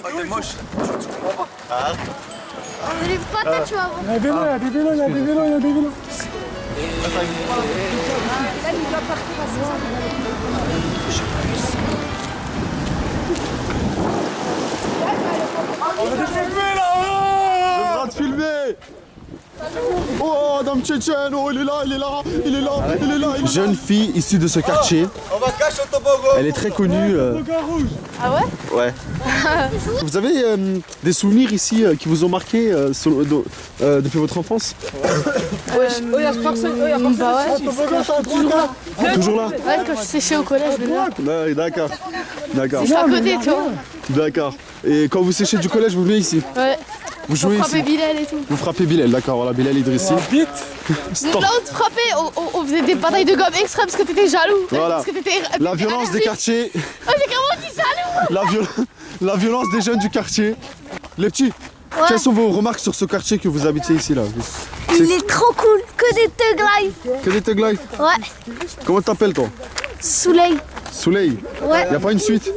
Oh, t'es moche. Tu comprends pas. Ah. Ne lève pas tête, tu vas voir. Il y a des vélos, il y a des vélos, il y a des vélos, il y a des vélos. Là, il doit partir à 16 On va te filmer là. On va te filmer. Oh, Dame Tchétchène, oh, il est là, il est là, il est là, il est là. Jeune fille issue de ce quartier. On va cacher au toboggan. Elle est très connue. Ah ouais? Ouais. Vous avez des souvenirs ici qui vous ont marqué depuis votre enfance? Ouais, il y a personne. Bah ouais. Toujours là? Ouais, quand je séchais au collège, je venais. Ouais, d'accord. D'accord. C'est à côté, tu vois. D'accord. Et quand vous séchez du collège, vous venez ici? Ouais. Vous jouez On frappait ici? Bilal et tout. Vous frappez Bilal, d'accord, voilà, Bilal Idrissi. Vite. Là où tu frappais, on faisait des batailles de gomme extrêmes parce que t'étais jaloux. Voilà. Parce que t'étais. La violence des quartiers. Oh, j'ai carrément dit jaloux. La violence des jeunes du quartier. Les petits, quelles sont vos remarques sur ce quartier que vous habitez ici là? Il est trop cool, que des thug life. Que des thug life? Ouais. Comment t'appelles toi? Soleil. Soleil. Ouais. Y'a pas une suite?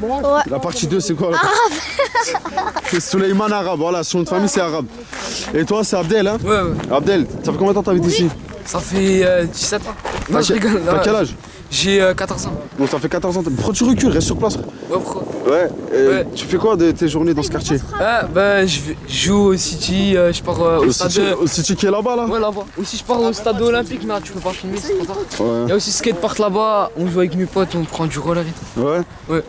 Ouais. La partie 2 c'est quoi là? C'est Souleyman Arabe, voilà, son nom de famille c'est arabe. Et toi c'est Abdel hein? Ouais. Abdel, ça fait combien de temps t'habites ici? Ça fait 17 ans. Non, je rigole. T'as quel âge? J'ai 14 ans. Bon, ça fait 14 ans. Pourquoi tu recules? Reste sur place. Ouais, pourquoi? Ouais. Ouais. Tu fais quoi de tes journées dans ce quartier? Ah, bah, je joue au City, je pars au stade. Au City qui est là-bas là? Ouais, là-bas. Aussi, je pars au stade olympique, mais tu peux pas filmer, c'est trop tard. Ouais. Il y a aussi skatepark là-bas, on joue avec mes potes, on prend du roller et tout. Ouais. Ouais.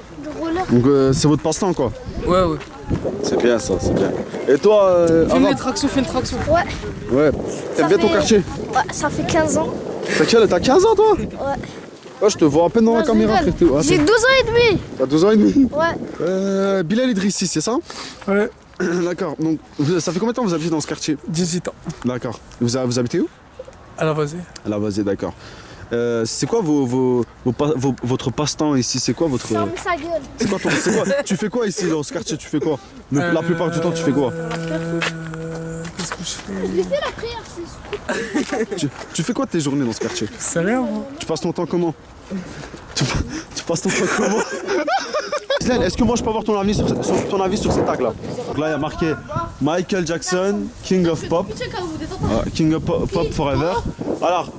Donc c'est votre passe-temps quoi? Ouais, ouais. C'est bien ça, c'est bien. Et toi, Fais une Arabe? traction, fais une traction. Ouais. Ouais. T'aimes bien ton fait- quartier? Ouais, ça fait 15 ans. T'as 15 ans toi? Ouais. Ouais, je te vois à peine dans la Non, je caméra rigole. frère. Ouais, J'ai 12 ans et demi. T'as 12 ans et demi? Ouais. Bilal Idrissi, c'est ça? Ouais. D'accord. Donc ça fait combien de temps que vous habitez dans ce quartier? 18 ans. D'accord. Vous habitez où? À la vasée. À la Vasée, d'accord. C'est quoi votre passe-temps ici? C'est quoi votre... Ferme sa gueule. C'est quoi tu fais quoi ici dans ce quartier? Tu fais quoi? La plupart du temps tu fais quoi? Qu'est-ce que je fais? J'ai fait la prière, c'est Tu fais quoi de tes journées dans ce quartier? C'est rien, moi. Tu passes ton temps comment? Tu passes ton temps comment? Islen, est-ce que moi je peux avoir ton avis sur ces tags là? Donc là il y a marqué Michael Jackson, King of Pop. King of Pop Forever. Alors,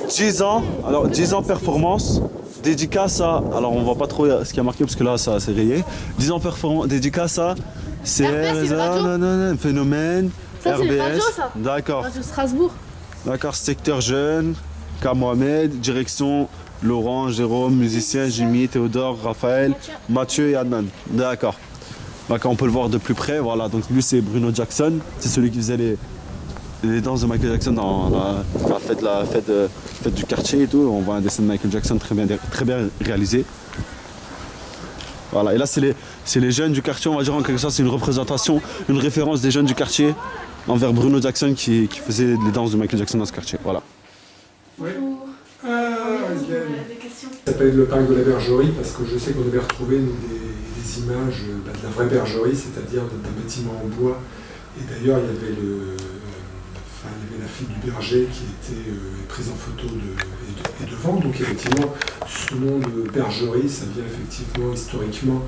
10 ans, 10 ans performance, dédicace à, alors on voit pas trop ce qu'il y a marqué parce que là ça c'est rayé. 10 ans performance, dédicace à Phénomène, Ça, c'est le radio, RBS. ça. D'accord, Radio Strasbourg. d'accord, secteur jeune, K Mohamed, direction Laurent, Jérôme, musicien, Jimmy, Théodore, Raphaël, Mathieu et Adnan. D'accord. D'accord, on peut le voir de plus près, voilà, donc lui c'est Bruno Jackson, c'est celui qui faisait les danses de Michael Jackson dans la fête du quartier et tout. On voit un dessin de Michael Jackson très bien réalisé. Voilà, et là c'est les jeunes du quartier, on va dire en quelque sorte, c'est une représentation, une référence des jeunes du quartier envers Bruno Jackson qui faisait les danses de Michael Jackson dans ce quartier. Voilà. Oui. Ça s'appelle le parc de la Bergerie parce que je sais qu'on devait retrouver nous, des images de la vraie bergerie, c'est-à-dire d'un bâtiment en bois. Et d'ailleurs, il y avait la fille du berger qui était prise en photo et devant. Donc effectivement, ce nom de bergerie, ça vient effectivement historiquement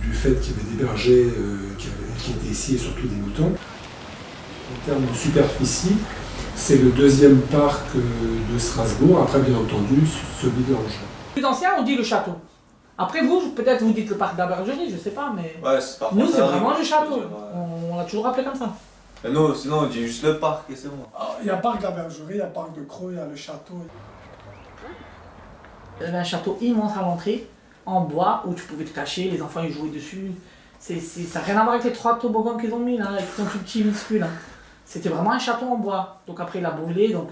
du fait qu'il y avait des bergers qui étaient ici et surtout des moutons. En termes de superficie, c'est le deuxième parc de Strasbourg, après bien entendu celui de l'Ange. Plus ancien, on dit le château. Après vous, peut-être vous dites le parc de la Bergerie, je sais pas, mais Ouais, c'est pas nous c'est ça, vraiment le château. je veux dire, On l'a toujours appelé comme ça. Mais non, sinon on dit juste le parc et c'est bon. Il y a le parc de la Bergerie, il y a le parc de Croix, il y a le château. Il y avait un château immense à l'entrée, en bois, où tu pouvais te cacher, les enfants ils jouaient dessus. Ça n'a rien à voir avec les 3 toboggans qu'ils ont mis là, qui sont tout petits, minuscules. Hein. C'était vraiment un château en bois. Donc après il a brûlé, donc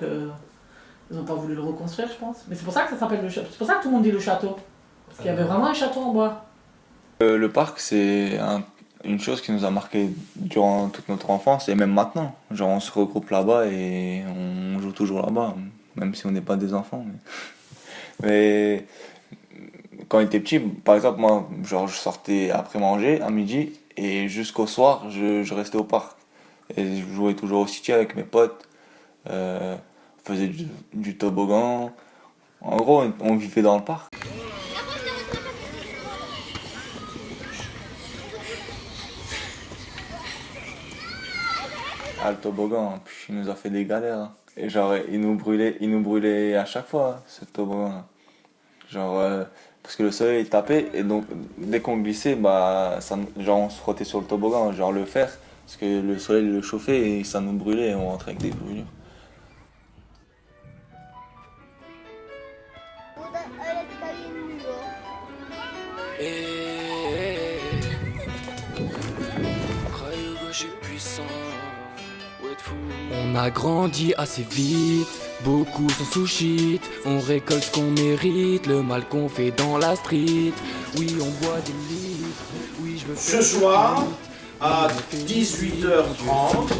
ils n'ont pas voulu le reconstruire je pense. Mais c'est pour ça que ça s'appelle le château. C'est pour ça que tout le monde dit le château. Parce qu'il y avait vraiment un château en bois. Le parc, c'est une chose qui nous a marqué durant toute notre enfance et même maintenant. Genre, on se regroupe là-bas et on joue toujours là-bas, même si on n'est pas des enfants. Mais quand on était petit, par exemple, moi, genre, je sortais après manger à midi et jusqu'au soir, je restais au parc. Et je jouais toujours au City avec mes potes. On faisait du toboggan. En gros, on vivait dans le parc. le toboggan, puis il nous a fait des galères. Hein. Et genre, il nous brûlait à chaque fois, ce toboggan. Genre, parce que le soleil tapait, et donc dès qu'on glissait, bah, genre on se frottait sur le toboggan, genre le fer, parce que le soleil le chauffait et ça nous brûlait et on rentrait avec des brûlures. On a grandi assez vite, beaucoup sont sous shit. On récolte ce qu'on mérite, le mal qu'on fait dans la street. Oui, on boit des litres, oui, je veux Ce soir, à 18h30,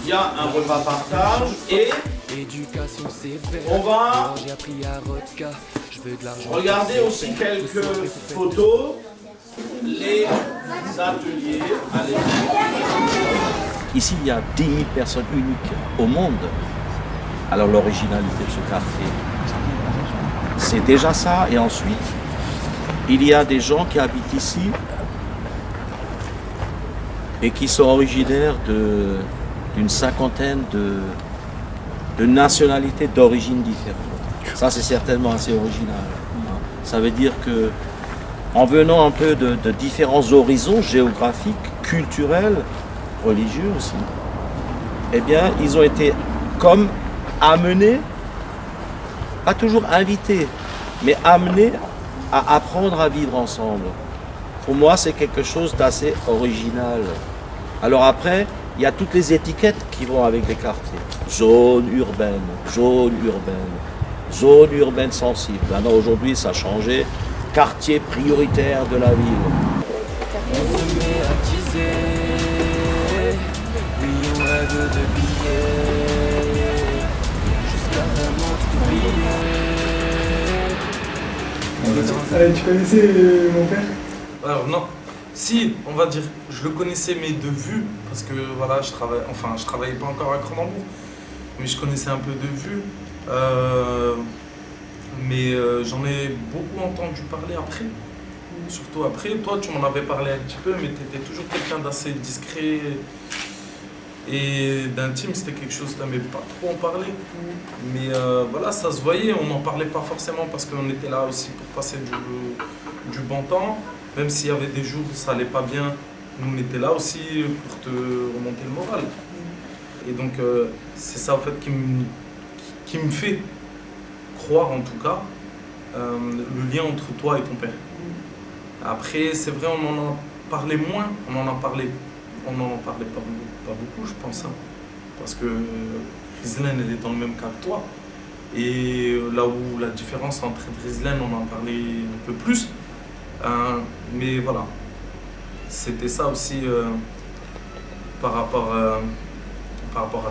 il y a un repas partage et éducation sévère. on va j'ai appris à Rodka, je veux de l'argent. regarder aussi quelques photos, les ateliers. Allez. Ici, il y a 10 000 personnes uniques au monde. Alors l'originalité de ce quartier, c'est déjà ça. Et ensuite, il y a des gens qui habitent ici et qui sont originaires d'une cinquantaine de nationalités d'origine différentes. Ça, c'est certainement assez original. Ça veut dire que, en venant un peu de différents horizons géographiques, culturels, religieux aussi, eh bien, ils ont été comme amenés, pas toujours invités, mais amenés à apprendre à vivre ensemble. Pour moi, c'est quelque chose d'assez original. Alors après, il y a toutes les étiquettes qui vont avec les quartiers. Zone urbaine, zone urbaine sensible. Maintenant, aujourd'hui, ça a changé. Quartier prioritaire de la ville. On se met à teaser, oui, on rêve de billets, jusqu'à vraiment t'oublier. Tu connaissais mon père? Alors non, si, on va dire, je le connaissais mais de vue, parce que voilà, je travaillais pas encore à Cronenbourg, mais je connaissais un peu de vue. Mais j'en ai beaucoup entendu parler après, surtout après. Toi, tu m'en avais parlé un petit peu, mais tu étais toujours quelqu'un d'assez discret et d'intime. C'était quelque chose que tu n'aimais pas trop en parler. Mais voilà, ça se voyait, on n'en parlait pas forcément parce qu'on était là aussi pour passer du bon temps. Même s'il y avait des jours où ça allait pas bien, nous on était là aussi pour te remonter le moral. Et donc c'est ça en fait qui me fait croire en tout cas le lien entre toi et ton père. Après c'est vrai, on en parlait moins, on en parlait pas beaucoup je pense, hein, parce que Rizlaine elle est dans le même cas que toi. Et là où la différence entre Rizlaine, on en parlait un peu plus. Mais voilà, c'était ça aussi par rapport à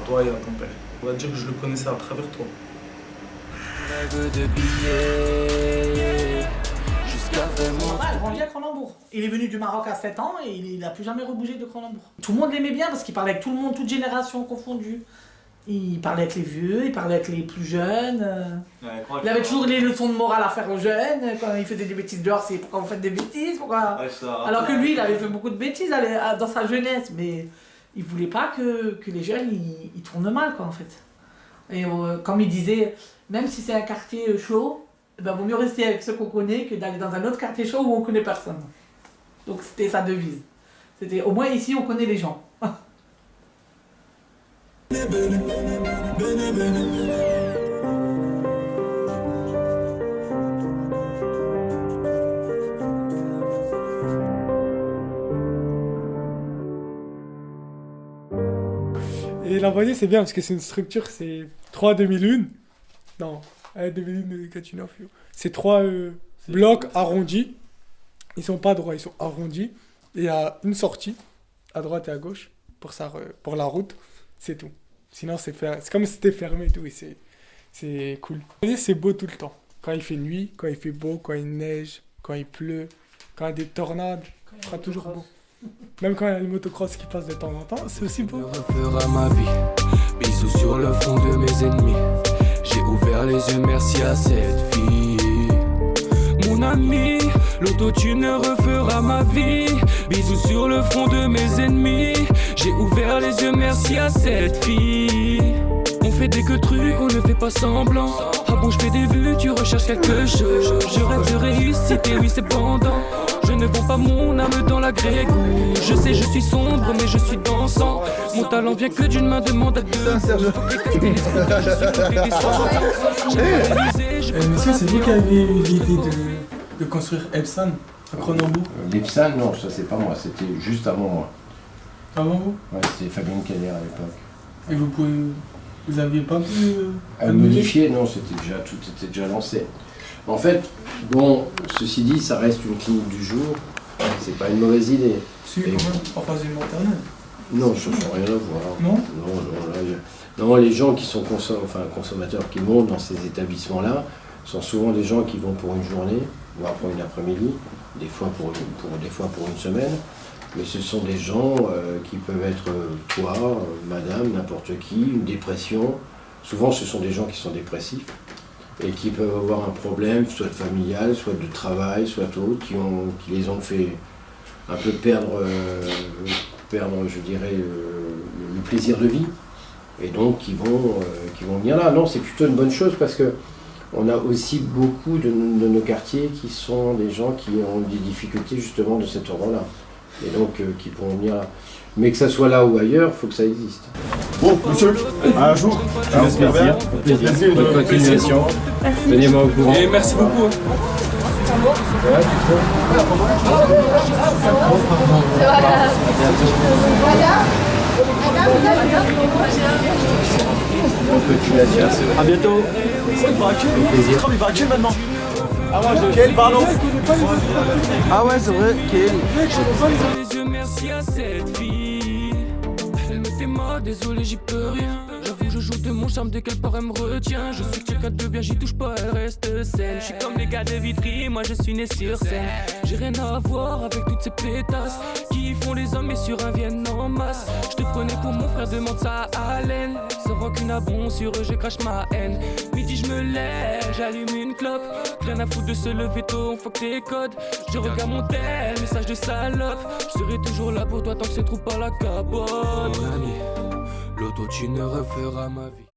toi et à ton père. On va dire que je le connaissais à travers toi. Rêve de billets, jusqu'à vraiment. Il a grandi à Cronenbourg. Il est venu du Maroc à 7 ans et il n'a plus jamais rebougé de Cronenbourg. Tout le monde l'aimait bien parce qu'il parlait avec tout le monde, toute génération confondue. Il parlait avec les vieux, il parlait avec les plus jeunes. Il avait toujours les leçons de morale à faire aux jeunes. Quand il faisait des bêtises dehors, c'est pourquoi vous faites des bêtises, pourquoi... Alors que lui, il avait fait beaucoup de bêtises dans sa jeunesse, mais il voulait pas que les jeunes ils tournent mal, quoi, en fait. Et comme il disait, même si c'est un quartier chaud, ben, vaut mieux rester avec ceux qu'on connaît que d'aller dans un autre quartier chaud où on connaît personne. Donc c'était sa devise. C'était au moins ici on connaît les gens. Et l'envoyer c'est bien parce que c'est une structure, c'est 3 demi-lunes. Non, 2001 Catinov. C'est 3 blocs arrondis. Ils sont pas droits, ils sont arrondis. Et il y a une sortie à droite et à gauche pour la route. C'est tout. Sinon, c'est comme si c'était fermé et tout. Et c'est cool. C'est beau tout le temps. Quand il fait nuit, quand il fait beau, quand il neige, quand il pleut, quand il y a des tornades, il sera toujours beau. Même quand il y a les motocross qui passent de temps en temps, c'est aussi beau. Je refera ma vie, bisous sur le front de mes ennemis. J'ai ouvert les yeux, merci à cette fille. Mon ami, L'autotune refera ma vie. Bisous sur le front de mes ennemis. J'ai ouvert les yeux, merci à cette fille. On fait des que trucs, on ne fait pas semblant. Ah bon, je fais des vues, tu recherches quelque chose. Je rêve de réussite et oui, c'est pendant. Je ne vends pas mon âme dans la grégouille. Je sais, je suis sombre, mais je suis dansant. Mon talent vient que d'une main, demande à deux. Monsieur, c'est vous qui avez eu l'idée de construire Epson à Cronenbourg? L'Epson, non, ça c'est pas moi, c'était juste avant moi. Avant vous? Ouais, c'était Fabien Keller à l'époque. Et vous aviez pas pu À modifier, non, tout était déjà lancé. En fait, bon, ceci dit, ça reste une clinique du jour, c'est pas une mauvaise idée. Si, quand même, en face d'une maternelle. Non, ça n'a rien à voir. Non. Non, les gens qui sont consommateurs qui montent dans ces établissements-là sont souvent des gens qui vont pour une journée, voire pour une après-midi, des fois pour une semaine. Mais ce sont des gens qui peuvent être toi, madame, n'importe qui, une dépression. Souvent, ce sont des gens qui sont dépressifs et qui peuvent avoir un problème, soit familial, soit de travail, soit autre, qui les ont fait un peu perdre, je dirais, le plaisir de vie. Et donc, qui vont venir là. Non, c'est plutôt une bonne chose parce que on a aussi beaucoup de nos quartiers qui sont des gens qui ont des difficultés justement de cet ordre-là. Et donc, qui pourront venir là. Mais que ça soit là ou ailleurs, il faut que ça existe. Bon, monsieur, à un jour, je l'espère bien. Plaisir. Bonne continuation. Tenez-moi au courant. Et merci beaucoup. À bientôt. Il va à quel maintenant? Ah ouais, quel ballon? Ah ouais, c'est vrai, quel? Les yeux, merci à cette fille. Elle me fait mal, désolé, j'y peux rien. J'avoue, je joue de mon charme dès qu'elle part, elle me retient. Je suis quelqu'un de bien, j'y touche pas, elle reste saine. Je suis comme les gars de Vitry, moi je suis né sur scène. J'ai rien à voir avec toutes ces pétasses qui font les hommes et sur un viennent en masse. Je te prenais pour mon frère, demande ça à Alain. Sans rancune à bon sur eux, je crache ma haine. Midi, je me lève, j'allume une clope. Rien à foutre de se lever tôt, on fuck tes codes. Je regarde mon tel, message de salope. Je serai toujours là pour toi tant que c'est trop pas la capote. L'autotune refera ma vie.